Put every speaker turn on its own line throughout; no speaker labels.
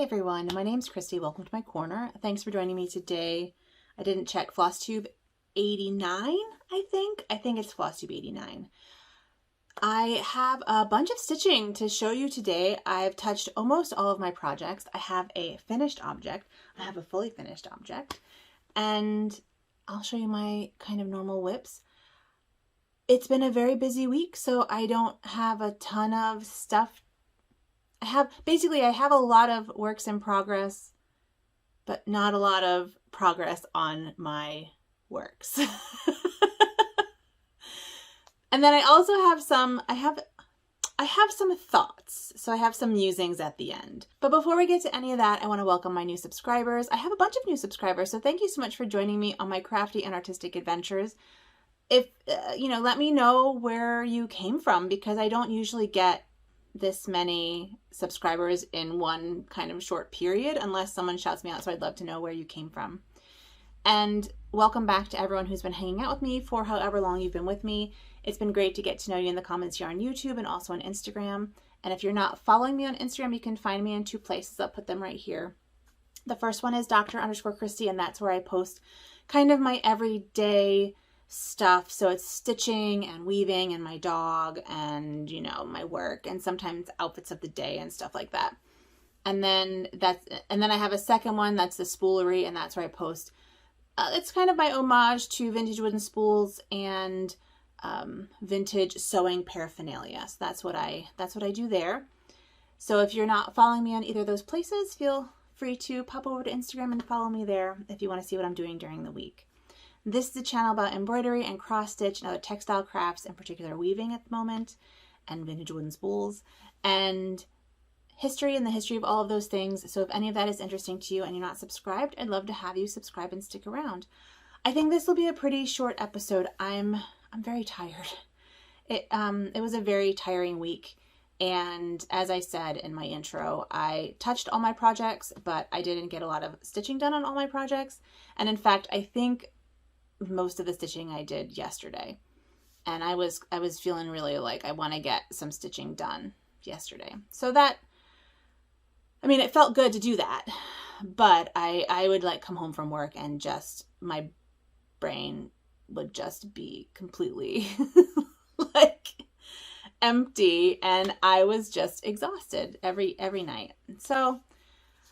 everyone, my name's Christy. Welcome to my corner. Thanks for joining me today. I didn't check Flosstube 89, I think it's Flosstube 89. I have a bunch of stitching to show you today. I've touched almost all of my projects. I have a finished object. I have a fully finished object, and I'll show you my kind of normal whips. It's been a very busy week, so I don't have a ton of stuff. I have a lot of works in progress, but not a lot of progress on my works. And then I also have some thoughts. So I have some musings at the end. But before we get to any of that, I want to welcome my new subscribers. I have a bunch of new subscribers, so thank you so much for joining me on my crafty and artistic adventures. If, let me know where you came from, because I don't usually get this many subscribers in one kind of short period unless someone shouts me out, so I'd love to know where you came from. And welcome back to everyone who's been hanging out with me for however long you've been with me. It's been great to get to know you in the comments here on YouTube and also on Instagram. And if you're not following me on Instagram, you can find me in two places. I'll put them right here. The first one is Dr_Christy, and that's where I post kind of my everyday stuff. So it's stitching and weaving and my dog and, my work and sometimes outfits of the day and stuff like that. And then I have a second one that's the spoolery, and that's where I post. It's kind of my homage to vintage wooden spools and vintage sewing paraphernalia. So that's what I do there. So if you're not following me on either of those places, feel free to pop over to Instagram and follow me there if you want to see what I'm doing during the week. This is a channel about embroidery and cross stitch and other textile crafts, in particular weaving at the moment, and vintage wooden spools, and history and the history of all of those things. So if any of that is interesting to you and you're not subscribed, I'd love to have you subscribe and stick around. I think this will be a pretty short episode. I'm very tired. It was a very tiring week. And as I said in my intro, I touched all my projects, but I didn't get a lot of stitching done on all my projects. And in fact, I think most of the stitching I did yesterday. And I was feeling really like I want to get some stitching done yesterday. So it felt good to do that, but I would come home from work and just, my brain would just be completely empty, and I was just exhausted every night. So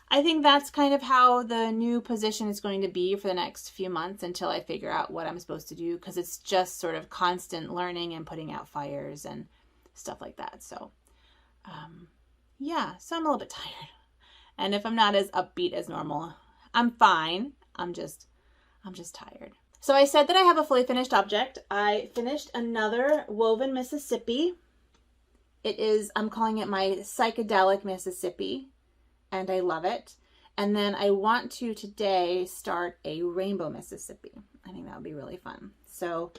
I think that's kind of how the new position is going to be for the next few months until I figure out what I'm supposed to do, because it's just sort of constant learning and putting out fires and stuff like that. So so I'm a little bit tired. And if I'm not as upbeat as normal, I'm fine. I'm just tired. So I said that I have a fully finished object. I finished another woven Mississippi. I'm calling it my psychedelic Mississippi, and I love it. And then I want to today start a rainbow Mississippi. I think that would be really fun. So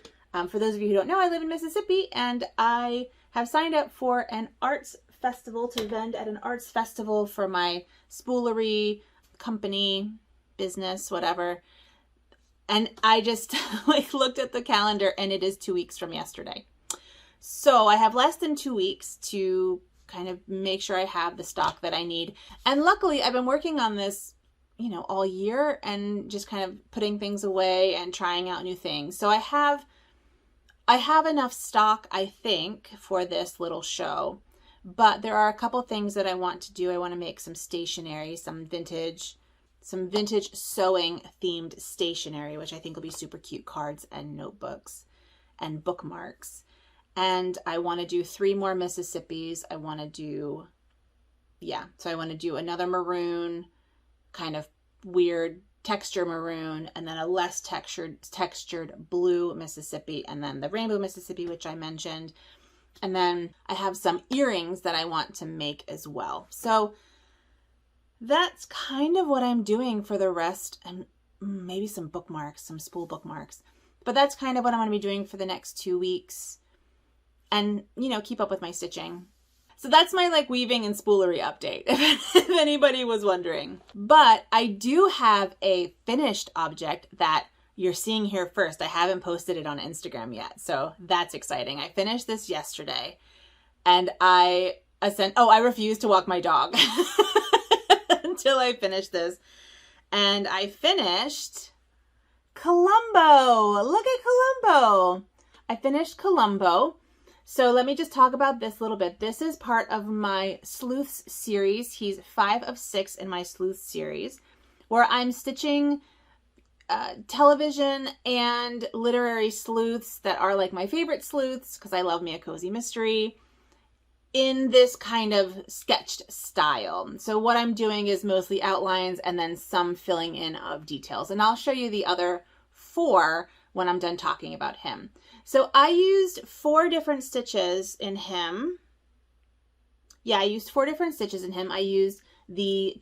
for those of you who don't know, I live in Mississippi, and I have signed up for an arts festival to vend at an arts festival for my spoolery company, business, whatever. And I just looked at the calendar, and it is 2 weeks from yesterday. So I have less than 2 weeks to kind of make sure I have the stock that I need. And luckily I've been working on this, all year, and just kind of putting things away and trying out new things. So I have enough stock, I think, for this little show. But there are a couple things that I want to do. I want to make some stationery, some vintage sewing themed stationery, which I think will be super cute, cards and notebooks and bookmarks. And I want to do 3 more Mississippis. I want to do another maroon, kind of weird texture maroon, and then a less textured blue Mississippi, and then the rainbow Mississippi, which I mentioned. And then I have some earrings that I want to make as well. So that's kind of what I'm doing for the rest, and maybe some bookmarks, some spool bookmarks. But that's kind of what I'm going to be doing for the next 2 weeks, and, keep up with my stitching. So that's my weaving and spoolery update, if anybody was wondering. But I do have a finished object that you're seeing here first. I haven't posted it on Instagram yet, so that's exciting. I finished this yesterday, and I refused to walk my dog until I finished this. And I finished Columbo. Look at Columbo. I finished Columbo. So let me just talk about this a little bit. This is part of my Sleuths series. He's 5 of 6 in my Sleuths series, where I'm stitching television and literary sleuths that are like my favorite sleuths, because I love me a cozy mystery, in this kind of sketched style. So what I'm doing is mostly outlines and then some filling in of details. And I'll show you the other 4 when I'm done talking about him. So I used 4 different stitches in him. Yeah, I used 4 different stitches in him. I used the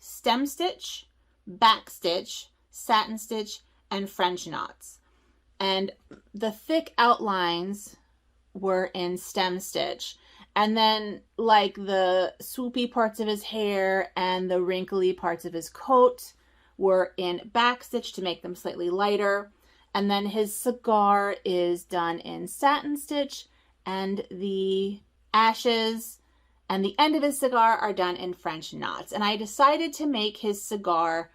stem stitch, back stitch, satin stitch, and French knots. And the thick outlines were in stem stitch. And then like the swoopy parts of his hair and the wrinkly parts of his coat were in back stitch to make them slightly lighter. And then his cigar is done in satin stitch, and the ashes and the end of his cigar are done in French knots. And I decided to make his cigar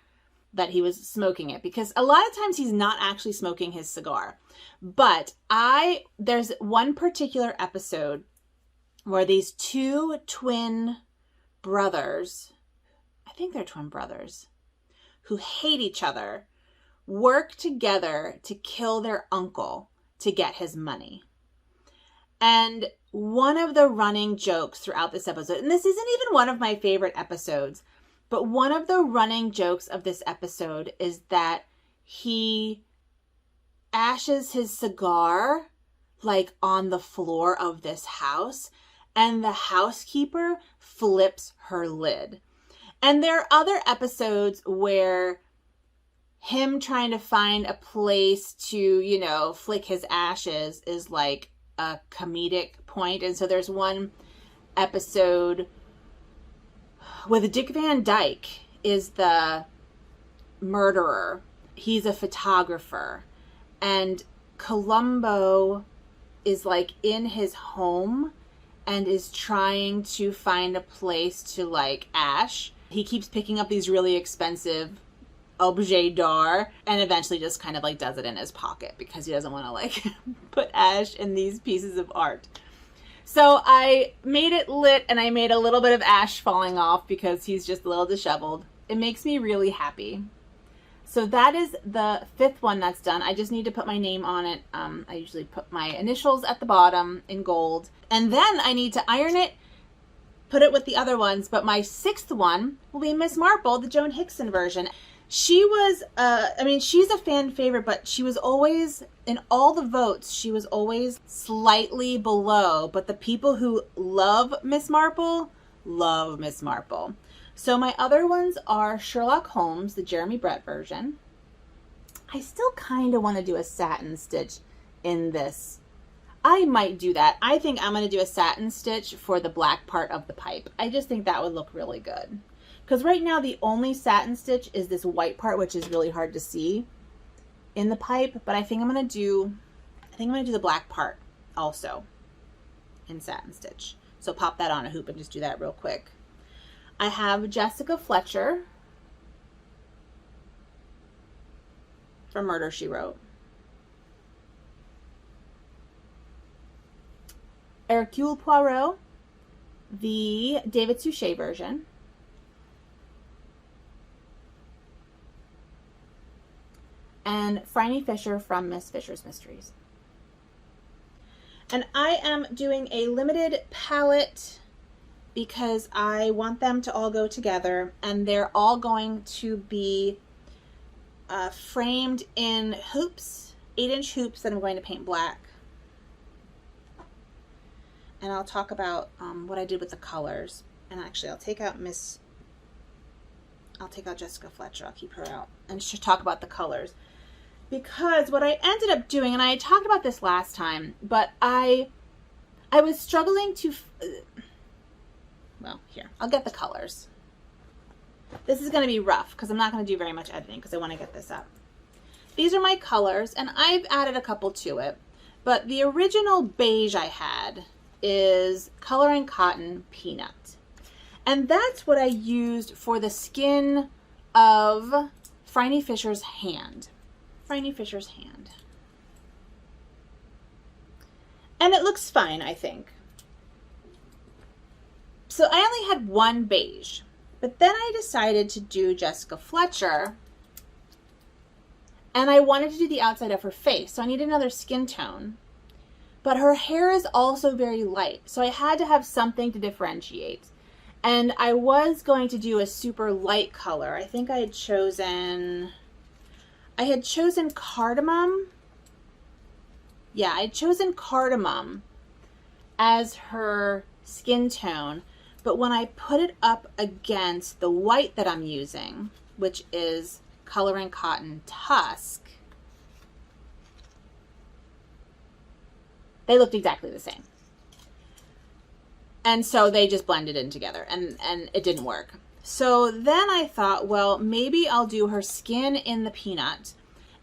that he was smoking it, because a lot of times he's not actually smoking his cigar. But there's one particular episode where these 2 twin brothers, I think they're twin brothers, who hate each other, work together to kill their uncle to get his money. And one of the running jokes throughout this episode, and this isn't even one of my favorite episodes, but one of the running jokes of this episode is that he ashes his cigar like on the floor of this house, and the housekeeper flips her lid. And there are other episodes where him trying to find a place to, you know, flick his ashes is like a comedic point. And so there's one episode with Dick Van Dyke is the murderer. He's a photographer. And Columbo is like in his home and is trying to find a place to like ash. He keeps picking up these really expensive objet d'art and eventually just kind of like does it in his pocket because he doesn't want to like put ash in these pieces of art. So I made it lit and I made a little bit of ash falling off because he's just a little disheveled. It makes me really happy. So that is the 5th one that's done. I just need to put my name on it. I usually put my initials at the bottom in gold. And then I need to iron it, put it with the other ones. But my 6th one will be Miss Marple, the Joan Hickson version. She was, she's a fan favorite, but she was always, in all the votes, she was always slightly below. But the people who love Miss Marple, love Miss Marple. So my other ones are Sherlock Holmes, the Jeremy Brett version. I still kind of want to do a satin stitch in this. I might do that. I think I'm going to do a satin stitch for the black part of the pipe. I just think that would look really good. Because right now the only satin stitch is this white part, which is really hard to see in the pipe. But I think I'm going to do the black part also in satin stitch. So pop that on a hoop and just do that real quick. I have Jessica Fletcher from Murder, She Wrote. Hercule Poirot, the David Suchet version. And Franny Fisher from Miss Fisher's Mysteries. And I am doing a limited palette because I want them to all go together, and they're all going to be framed in hoops, 8-inch hoops that I'm going to paint black. And I'll talk about what I did with the colors. And actually I'll take out Jessica Fletcher. I'll keep her out and just talk about the colors. Because what I ended up doing, and I talked about this last time, but I was struggling to, well, here, I'll get the colors. This is going to be rough because I'm not going to do very much editing because I want to get this up. These are my colors, and I've added a couple to it, but the original beige I had is Color and Cotton Peanut. And that's what I used for the skin of Phryne Fisher's hand. Phryne Fisher's hand. And it looks fine, I think. So I only had one beige, but then I decided to do Jessica Fletcher, and I wanted to do the outside of her face, so I needed another skin tone. But her hair is also very light, so I had to have something to differentiate. And I was going to do a super light color. I think I had chosen cardamom. Yeah, I'd chosen cardamom as her skin tone, but when I put it up against the white that I'm using, which is Color and Cotton Tusk, they looked exactly the same. And so they just blended in together, and it didn't work. So then I thought, well, maybe I'll do her skin in the peanut,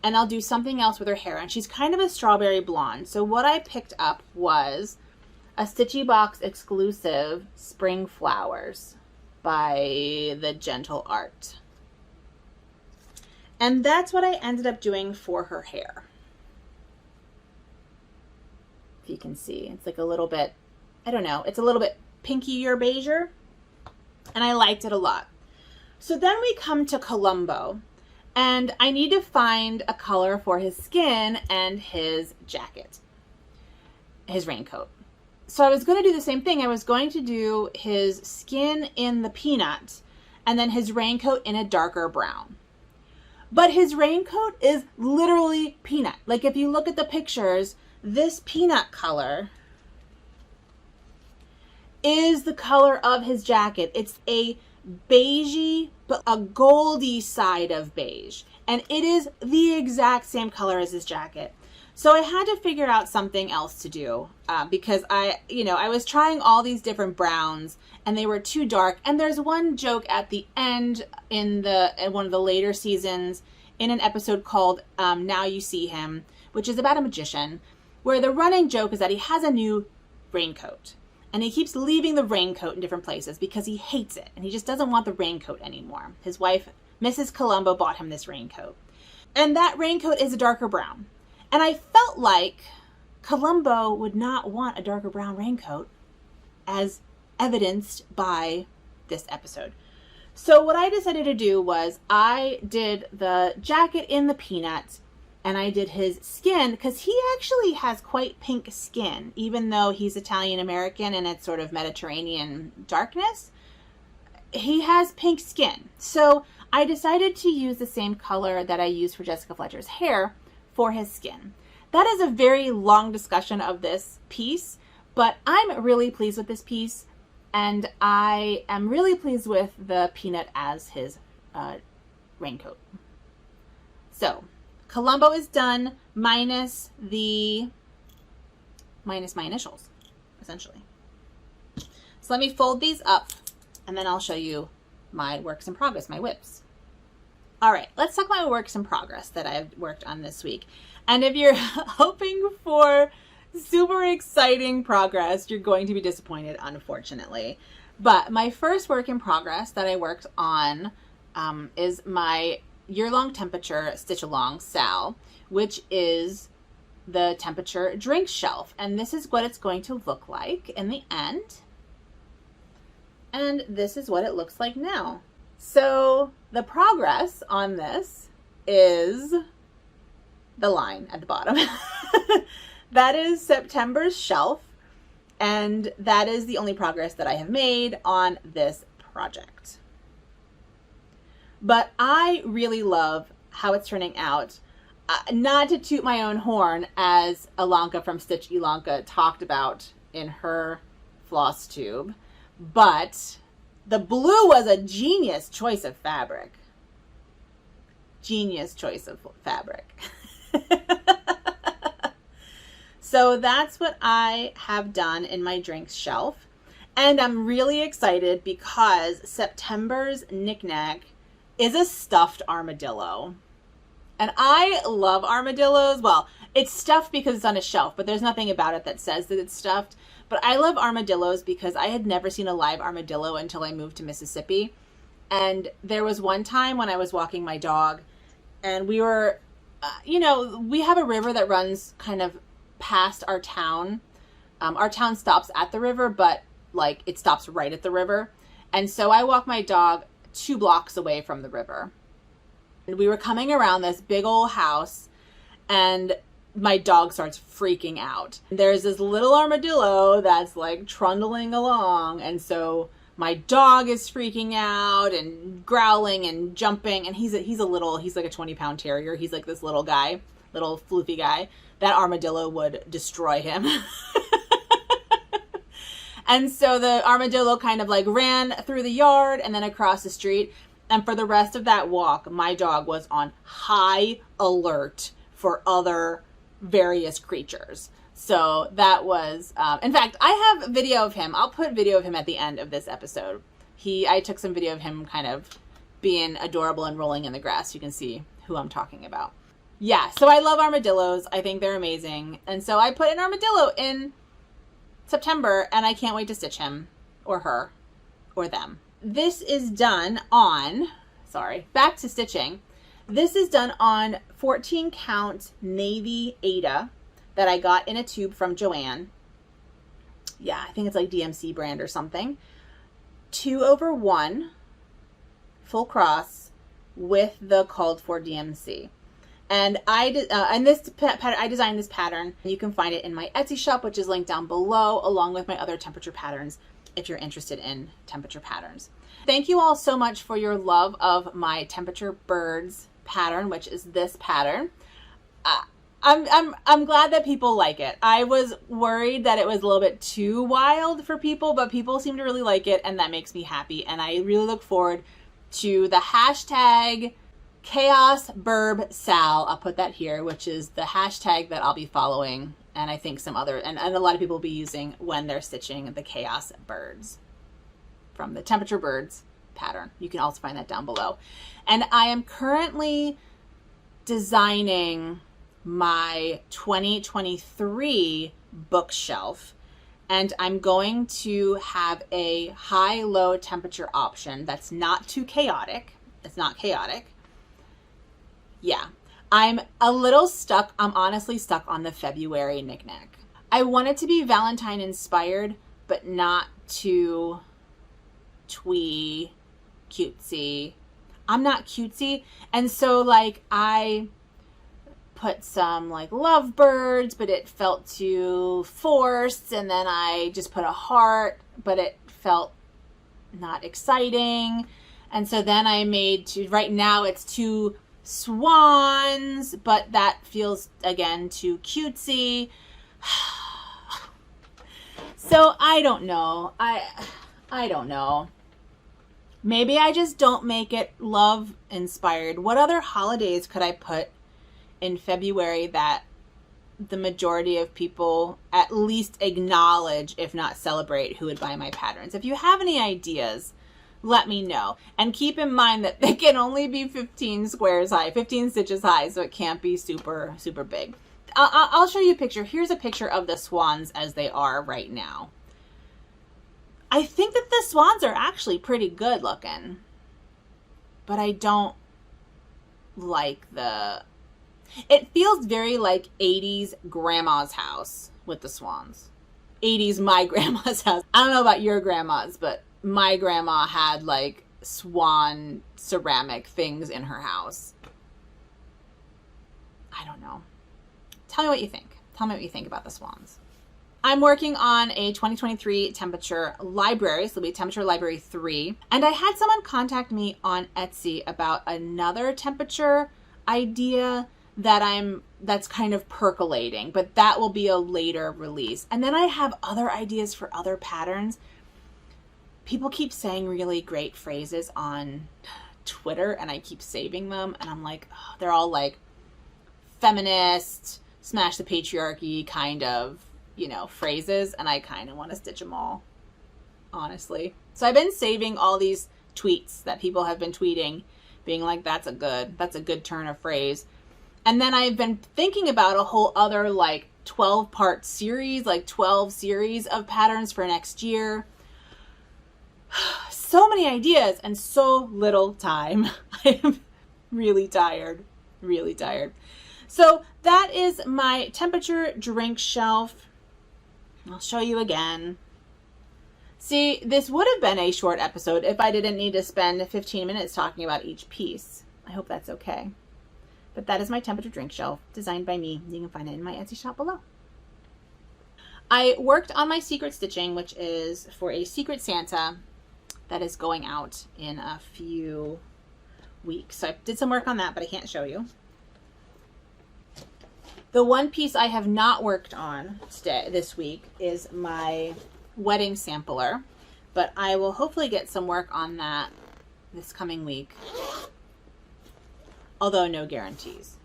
and I'll do something else with her hair. And she's kind of a strawberry blonde. So what I picked up was a Stitchy Box exclusive Spring Flowers by the Gentle Art. And that's what I ended up doing for her hair. If you can see, it's like a little bit, I don't know, it's a little bit pinkier beigeier, and I liked it a lot. So then we come to Columbo, and I need to find a color for his skin and his jacket, his raincoat. So I was going to do the same thing. I was going to do his skin in the peanut and then his raincoat in a darker brown. But his raincoat is literally peanut. Like if you look at the pictures, this peanut color is the color of his jacket. It's a beigey, but a goldy side of beige. And it is the exact same color as his jacket. So I had to figure out something else to do because I was trying all these different browns and they were too dark. And there's one joke at the end in one of the later seasons in an episode called Now You See Him, which is about a magician, where the running joke is that he has a new raincoat. And he keeps leaving the raincoat in different places because he hates it. And he just doesn't want the raincoat anymore. His wife, Mrs. Columbo, bought him this raincoat. And that raincoat is a darker brown. And I felt like Columbo would not want a darker brown raincoat, as evidenced by this episode. So what I decided to do was I did the jacket in the peanut, and I did his skin, because he actually has quite pink skin, even though he's Italian American and it's sort of Mediterranean darkness. He has pink skin. So I decided to use the same color that I used for Jessica Fletcher's hair for his skin. That is a very long discussion of this piece, but I'm really pleased with this piece, and I am really pleased with the peanut as his raincoat. So Columbo is done minus my initials, essentially. So let me fold these up and then I'll show you my works in progress, my whips. All right, let's talk about my works in progress that I've worked on this week. And if you're hoping for super exciting progress, you're going to be disappointed, unfortunately. But my first work in progress that I worked on is my year-long temperature stitch-along Sal, which is the temperature drink shelf. And this is what it's going to look like in the end. And this is what it looks like now. So the progress on this is the line at the bottom. That is September's shelf, and that is the only progress that I have made on this project. But I really love how it's turning out. Not to toot my own horn, as Ilanka from Stitch Ilanka talked about in her Flosstube, but the blue was a genius choice of fabric. Genius choice of fabric. So that's what I have done in my drinks shelf. And I'm really excited because September's knickknack is a stuffed armadillo. And I love armadillos. Well, It's stuffed because it's on a shelf, but there's nothing about it that says that it's stuffed. But I love armadillos because I had never seen a live armadillo until I moved to Mississippi. And there was one time when I was walking my dog, and we were, we have a river that runs kind of past our town. Our town stops at the river, but like it stops right at the river. And so I walk my dog 2 blocks away from the river. And we were coming around this big old house, and my dog starts freaking out. There's this little armadillo that's like trundling along, and so my dog is freaking out and growling and jumping, and he's like a 20-pound terrier. He's like this little guy, little floofy guy. That armadillo would destroy him. And so the armadillo kind of like ran through the yard and then across the street. And for the rest of that walk, my dog was on high alert for other various creatures. So that was, in fact, I have video of him. I'll put video of him at the end of this episode. I took some video of him kind of being adorable and rolling in the grass. You can see who I'm talking about. Yeah, so I love armadillos. I think they're amazing. And so I put an armadillo in September, and I can't wait to stitch him or her or them. This is done on, back to stitching. This is done on 14 count navy Aida that I got in a tube from Joanne. Yeah, I think it's like DMC brand or something. 2/1 full cross with the called for DMC. And I designed this pattern. You can find it in my Etsy shop, which is linked down below, along with my other temperature patterns if you're interested in temperature patterns. Thank you all so much for your love of my temperature birds pattern, which is this pattern. I'm glad that people like it. I was worried that it was a little bit too wild for people, but people seem to really like it, and that makes me happy. And I really look forward to the hashtag Chaos Burb Sal. I'll put that here, which is the hashtag that I'll be following, and I think some other, and a lot of people will be using when they're stitching the Chaos Birds from the Temperature Birds pattern. You can also find that down below. And I am currently designing my 2023 bookshelf, and I'm going to have a high-low temperature option that's not too chaotic. It's not chaotic. Yeah, I'm a little stuck. I'm honestly stuck on the February knickknack. I want it to be Valentine inspired, but not too twee, cutesy. I'm not cutesy. And so like I put some like lovebirds, but it felt too forced. And then I just put a heart, but it felt not exciting. And so then I made right now it's 2 swans, but that feels again too cutesy. So I don't know. I don't know. Maybe I just don't make it love inspired. What other holidays could I put in February that the majority of people at least acknowledge, if not celebrate, who would buy my patterns? If you have any ideas, let me know. And keep in mind that they can only be 15 squares high, 15 stitches high, so it can't be super, super big. I'll show you a picture. Here's a picture of the swans as they are right now. I think that the swans are actually pretty good looking, but I don't like it feels very like 80s grandma's house with the swans. 80s my grandma's house. I don't know about your grandma's, but my grandma had like swan ceramic things in her house. I don't know. Tell me what you think. Tell me what you think about the swans. I'm working on a 2023 temperature library, so it'll be Temperature Library 3. And I had someone contact me on Etsy about another temperature idea that's kind of percolating, but that will be a later release. And then I have other ideas for other patterns. People keep saying really great phrases on Twitter, and I keep saving them, and I'm like, oh, they're all like feminist, smash the patriarchy kind of, phrases, and I kind of want to stitch them all, honestly. So I've been saving all these tweets that people have been tweeting, being like, that's a good turn of phrase. And then I've been thinking about a whole other like 12-part series, like 12 series of patterns for next year. So many ideas and so little time. I am really tired, really tired. So that is my temperature drink shelf. I'll show you again. See, this would have been a short episode if I didn't need to spend 15 minutes talking about each piece. I hope that's okay. But that is my temperature drink shelf, designed by me. You can find it in my Etsy shop below. I worked on my secret stitching, which is for a Secret Santa that is going out in a few weeks. So I did some work on that, but I can't show you. The one piece I have not worked on this week is my wedding sampler, but I will hopefully get some work on that this coming week, although no guarantees.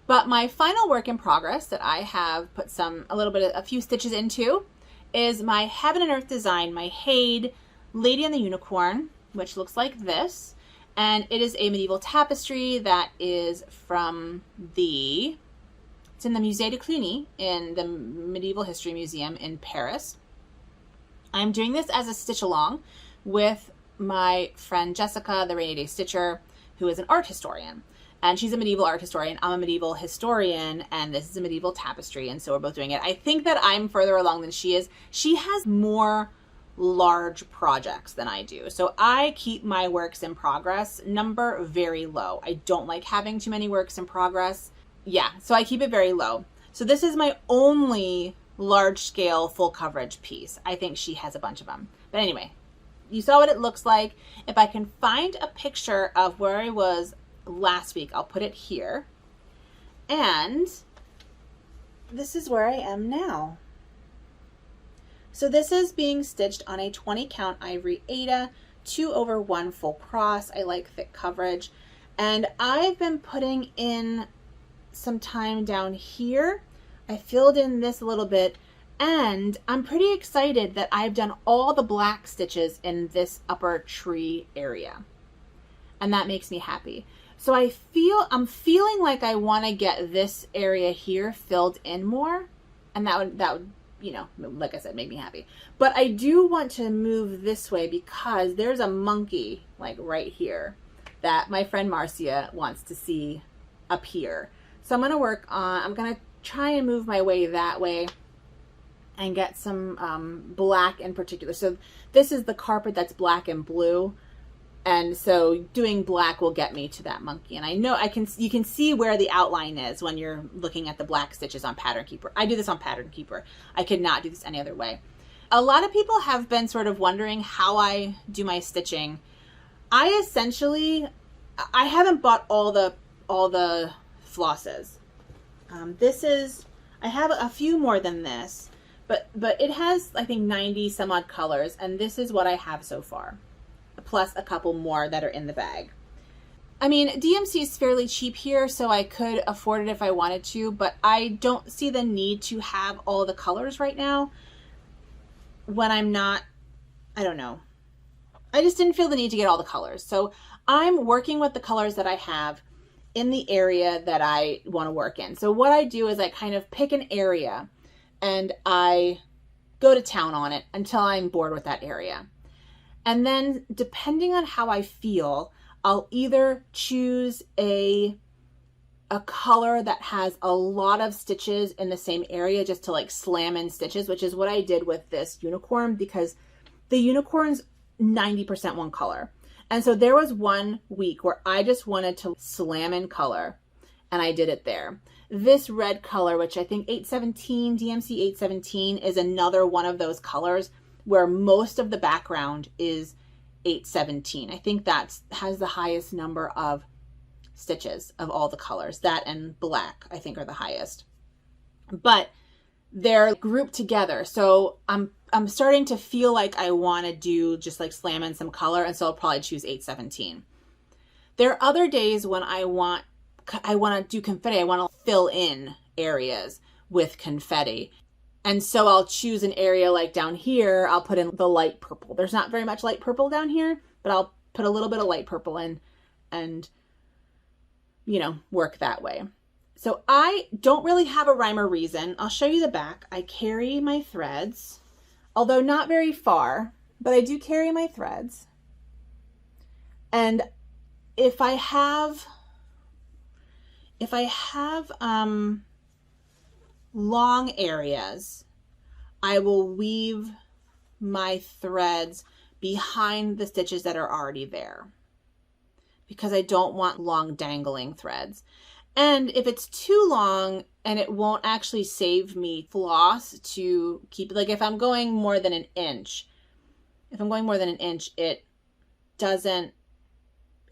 But my final work in progress that I have put a few stitches into is my Heaven and Earth design, my HAED Lady and the Unicorn, which looks like this. And it is a medieval tapestry that is from it's in the Musée de Cluny in the Medieval History Museum in Paris. I'm doing this as a stitch along with my friend Jessica, the Rainy Day Stitcher, who is an art historian. And she's a medieval art historian. I'm a medieval historian, and this is a medieval tapestry, and so we're both doing it. I think that I'm further along than she is. She has more large projects than I do. So I keep my works in progress number very low. I don't like having too many works in progress. Yeah, so I keep it very low. So this is my only large scale full coverage piece. I think she has a bunch of them. But anyway, you saw what it looks like. If I can find a picture of where I was last week, I'll put it here. And this is where I am now. So this is being stitched on a 20 count ivory Aida, 2/1 full cross. I like thick coverage. And I've been putting in some time down here. I filled in this a little bit, and I'm pretty excited that I've done all the black stitches in this upper tree area. And that makes me happy. So I'm feeling like I want to get this area here filled in more, and that would, you know, like I said, make me happy. But I do want to move this way because there's a monkey like right here that my friend Marcia wants to see up here. So I'm going to try and move my way that way and get some black in particular. So this is the carpet that's black and blue. And so doing black will get me to that monkey. And I know you can see where the outline is when you're looking at the black stitches on Pattern Keeper. I do this on Pattern Keeper. I could not do this any other way. A lot of people have been sort of wondering how I do my stitching. I haven't bought all the flosses. I have a few more than this, but it has, I think, 90 some odd colors, and this is what I have so far, plus a couple more that are in the bag. I mean, DMC is fairly cheap here, so I could afford it if I wanted to, but I don't see the need to have all the colors right now when I'm not, I don't know. I just didn't feel the need to get all the colors. So I'm working with the colors that I have in the area that I want to work in. So what I do is I kind of pick an area and I go to town on it until I'm bored with that area. And then depending on how I feel, I'll either choose a color that has a lot of stitches in the same area just to like slam in stitches, which is what I did with this unicorn, because the unicorn's 90% one color. And so there was one week where I just wanted to slam in color, and I did it there. This red color, which I think 817, DMC 817, is another one of those colors where most of the background is 817. I think that has the highest number of stitches of all the colors. That and black, I think, are the highest. But they're grouped together. So I'm starting to feel like I want to do just like slam in some color, and so I'll probably choose 817. There are other days when I want to do confetti. I want to fill in areas with confetti. And so I'll choose an area like down here. I'll put in the light purple. There's not very much light purple down here, but I'll put a little bit of light purple in and you know, work that way. So I don't really have a rhyme or reason. I'll show you the back. I carry my threads, although not very far, but I do carry my threads. And if I have long areas, I will weave my threads behind the stitches that are already there, because I don't want long dangling threads. And if it's too long and it won't actually save me floss to keep, like if I'm going more than an inch, it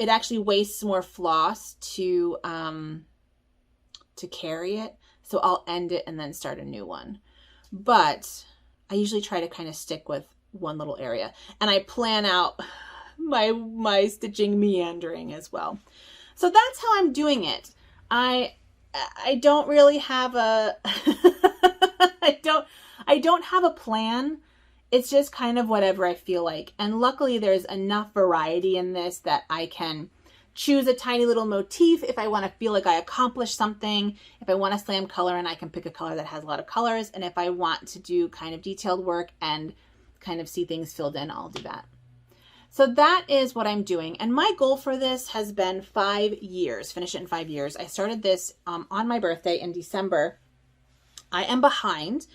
actually wastes more floss to carry it. So I'll end it and then start a new one. But I usually try to kind of stick with one little area, and I plan out my stitching meandering as well. So that's how I'm doing it. I don't really have a I don't have a plan. It's just kind of whatever I feel like. And luckily there's enough variety in this that I can choose a tiny little motif if I want to feel like I accomplished something. If I want to slam color, and I can pick a color that has a lot of colors. And if I want to do kind of detailed work and kind of see things filled in, I'll do that. So that is what I'm doing. And my goal for this has been 5 years, finish it in 5 years. I started this on my birthday in December. I am behind.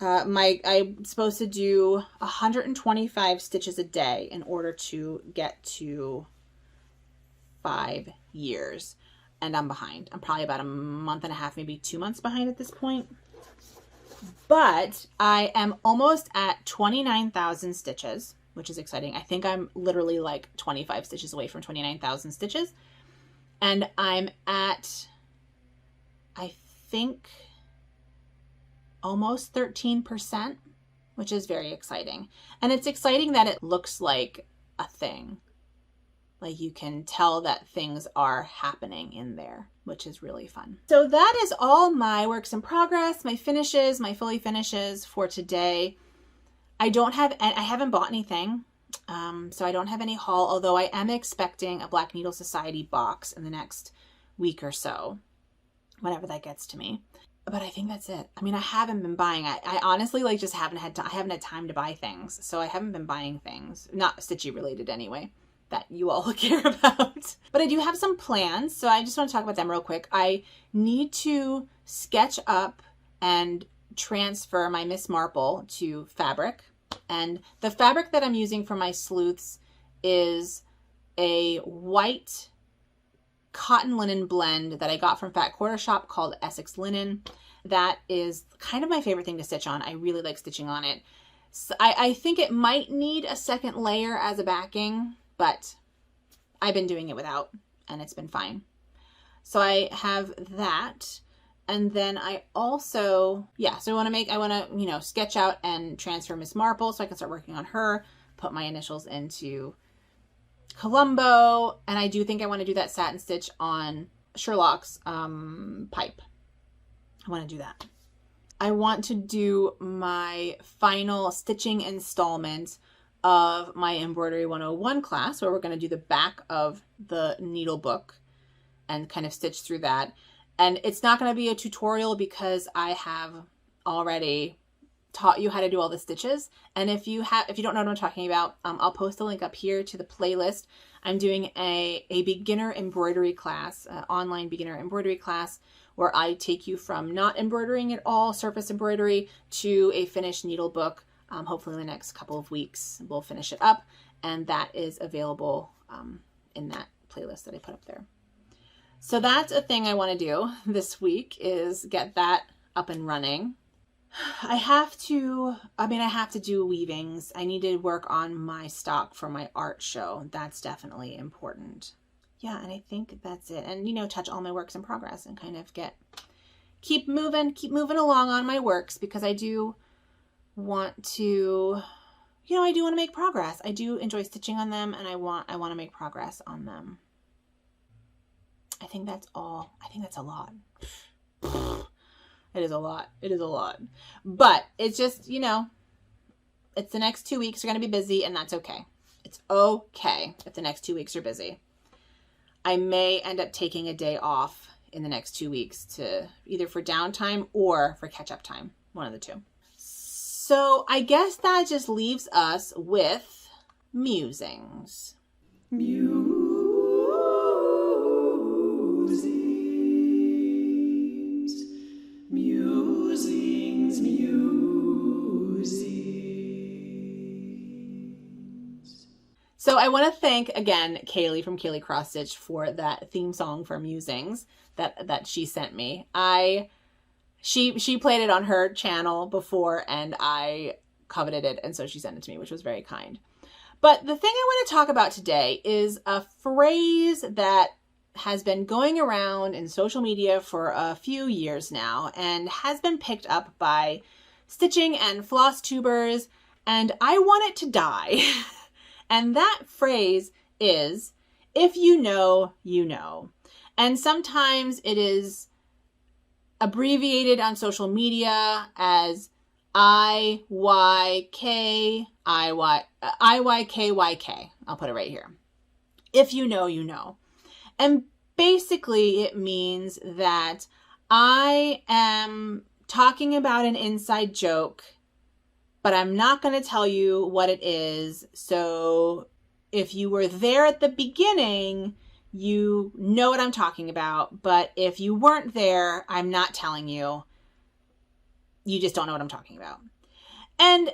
I'm supposed to do 125 stitches a day in order to get to 5 years. And I'm behind. I'm probably about a month and a half, maybe 2 months behind at this point. But I am almost at 29,000 stitches, which is exciting. I think I'm literally like 25 stitches away from 29,000 stitches. And I'm at, I think, almost 13%, which is very exciting. And it's exciting that it looks like a thing. Like you can tell that things are happening in there, which is really fun. So that is all my works in progress, my finishes, my fully finishes for today. I haven't bought anything, so I don't have any haul, although I am expecting a Black Needle Society box in the next week or so, whenever that gets to me. But I think that's it. I mean, I haven't been buying. I honestly like just haven't had time to buy things, so I haven't been buying things, not stitchy related anyway, that you all care about. But I do have some plans, so I just want to talk about them real quick. I need to sketch up and transfer my Miss Marple to fabric. And the fabric that I'm using for my sleuths is a white cotton linen blend that I got from Fat Quarter Shop called Essex Linen. That is kind of my favorite thing to stitch on. I really like stitching on it. So I think it might need a second layer as a backing, but I've been doing it without and it's been fine. So I have that. And then I also, so I want to, you know, sketch out and transfer Miss Marple so I can start working on her, put my initials into Colombo. And I do think I want to do that satin stitch on Sherlock's pipe. I want to do that. I want to do my final stitching installment of my Embroidery 101 class, where we're going to do the back of the needle book and kind of stitch through that. And it's not going to be a tutorial because I have already taught you how to do all the stitches. And if you don't know what I'm talking about, I'll post a link up here to the playlist. I'm doing a beginner embroidery class, an online beginner embroidery class, where I take you from not embroidering at all, surface embroidery, to a finished needle book. Hopefully in the next couple of weeks, we'll finish it up. And that is available in that playlist that I put up there. So that's a thing I want to do this week, is get that up and running. I have to do weavings. I need to work on my stock for my art show. That's definitely important. Yeah, and I think that's it. And, you know, touch all my works in progress and kind of keep moving along on my works, because I do want to, you know, I do want to make progress. I do enjoy stitching on them, and I want to make progress on them. I think that's all. I think that's a lot. It is a lot. It is a lot. But it's just, you know, it's the next 2 weeks are going to be busy, and that's okay. It's okay if the next 2 weeks are busy. I may end up taking a day off in the next 2 weeks to either for downtime or for catch-up time, one of the two. So I guess that just leaves us with musings. Musings, musings. So I want to thank again Kaylee from Kaylee Cross Stitch for that theme song for Musings that she sent me. She played it on her channel before and I coveted it, and so she sent it to me, which was very kind. But the thing I want to talk about today is a phrase that has been going around in social media for a few years now and has been picked up by stitching and Flosstubers, and I want it to die. And that phrase is, if you know, you know. And sometimes it is abbreviated on social media as IYK. I'll put it right here. If you know, you know. And basically it means that I am talking about an inside joke, but I'm not going to tell you what it is. So if you were there at the beginning, you know what I'm talking about. But if you weren't there, I'm not telling you. You just don't know what I'm talking about. And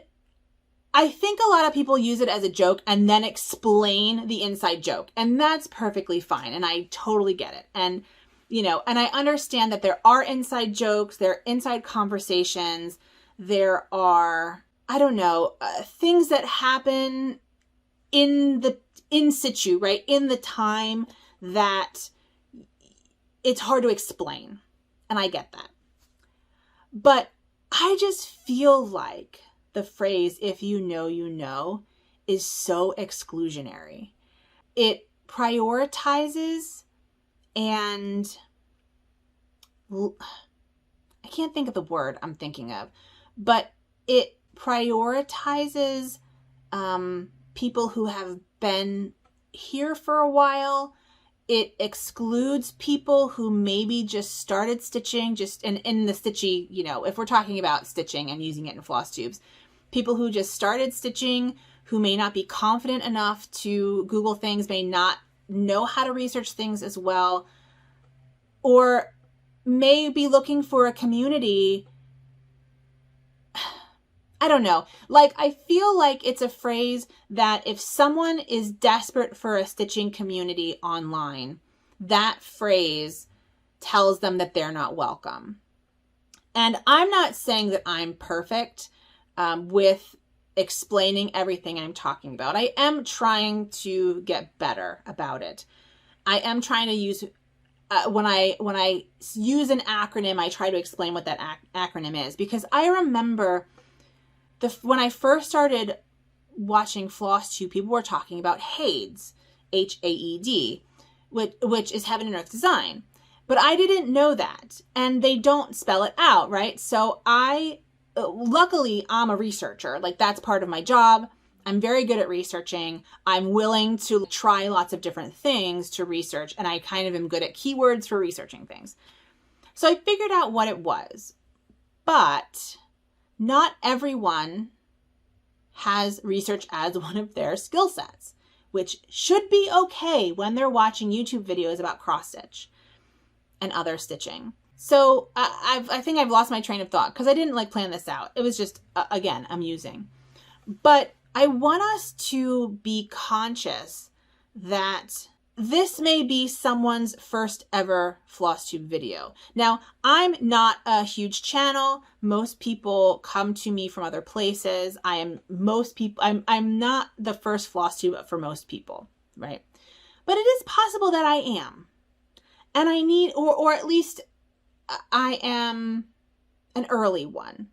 I think a lot of people use it as a joke and then explain the inside joke. And that's perfectly fine. And I totally get it. And, and I understand that there are inside jokes, there are inside conversations, there are, things that happen in situ, right? In the time that it's hard to explain. And I get that. But I just feel like the phrase, if you know, you know, is so exclusionary. It prioritizes and I can't think of the word I'm thinking of, but it prioritizes people who have been here for a while. It excludes people who maybe just started stitching, just in the stitchy, if we're talking about stitching and using it in Flosstubes, people who just started stitching, who may not be confident enough to Google things, may not know how to research things as well, or may be looking for a community. I don't know. I feel like it's a phrase that if someone is desperate for a stitching community online, that phrase tells them that they're not welcome. And I'm not saying that I'm perfect with explaining everything I'm talking about. I am trying to get better about it. I am trying to use, when I use an acronym, I try to explain what that acronym is, because I remember when I first started watching Flosstube, people were talking about HAEDs, HAED, which is Heaven and Earth Design. But I didn't know that, and they don't spell it out, right? So luckily, I'm a researcher. That's part of my job. I'm very good at researching. I'm willing to try lots of different things to research, and I kind of am good at keywords for researching things. So I figured out what it was, but not everyone has research as one of their skill sets, which should be okay when they're watching YouTube videos about cross stitch and other stitching. So I think I've lost my train of thought because I didn't plan this out. It was just, again, amusing. But I want us to be conscious that this may be someone's first ever Flosstube video. Now, I'm not a huge channel. Most people come to me from other places. I'm not the first Flosstube for most people, right? But it is possible that I am. And I need, or at least I am an early one.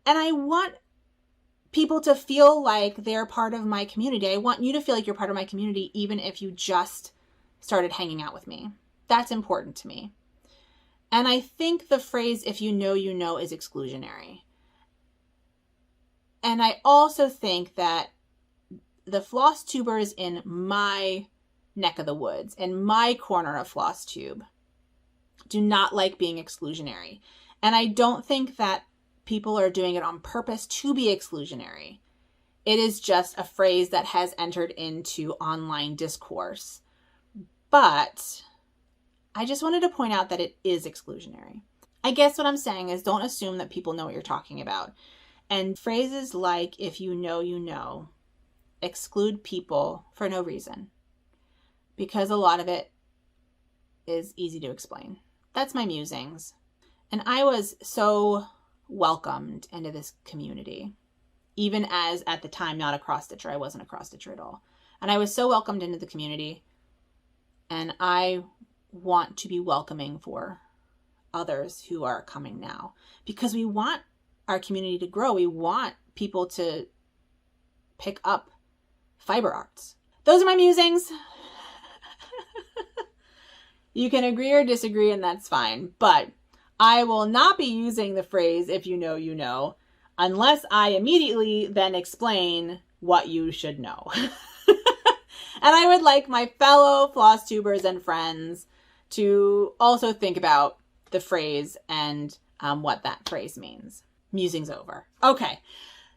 And I want people to feel like they're part of my community. I want you to feel like you're part of my community, even if you just started hanging out with me. That's important to me. And I think the phrase, if you know, you know, is exclusionary. And I also think that the Flosstubers in my neck of the woods, in my corner of Flosstube, do not like being exclusionary. And I don't think that people are doing it on purpose to be exclusionary. It is just a phrase that has entered into online discourse. But I just wanted to point out that it is exclusionary. I guess what I'm saying is don't assume that people know what you're talking about. And phrases like, if you know, you know, exclude people for no reason. Because a lot of it is easy to explain. That's my musings. And I was so welcomed into this community. Even as, at the time, not a cross-stitcher. I wasn't a cross-stitcher at all. And I was so welcomed into the community. And I want to be welcoming for others who are coming now. Because we want our community to grow. We want people to pick up fiber arts. Those are my musings. You can agree or disagree, and that's fine. But I will not be using the phrase, if you know, you know, unless I immediately then explain what you should know. And I would like my fellow Flosstubers and friends to also think about the phrase and what that phrase means. Musings over. Okay,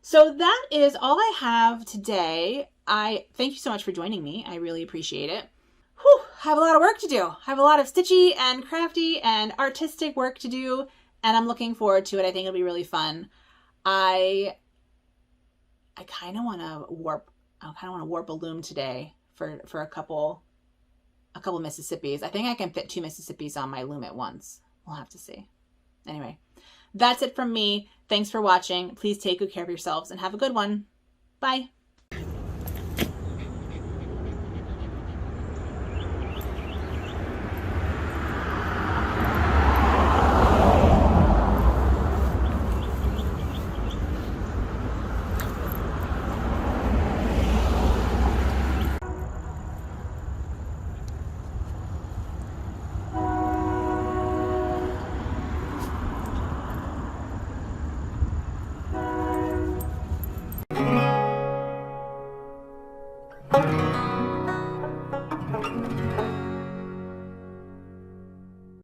so that is all I have today. I thank you so much for joining me. I really appreciate it. Whew, I have a lot of work to do. I have a lot of stitchy and crafty and artistic work to do, and I'm looking forward to it. I think it'll be really fun. I kind of want to warp a loom today for a couple Mississippis. I think I can fit 2 Mississippis on my loom at once. We'll have to see. Anyway, that's it from me. Thanks for watching. Please take good care of yourselves and have a good one. Bye.
Bye.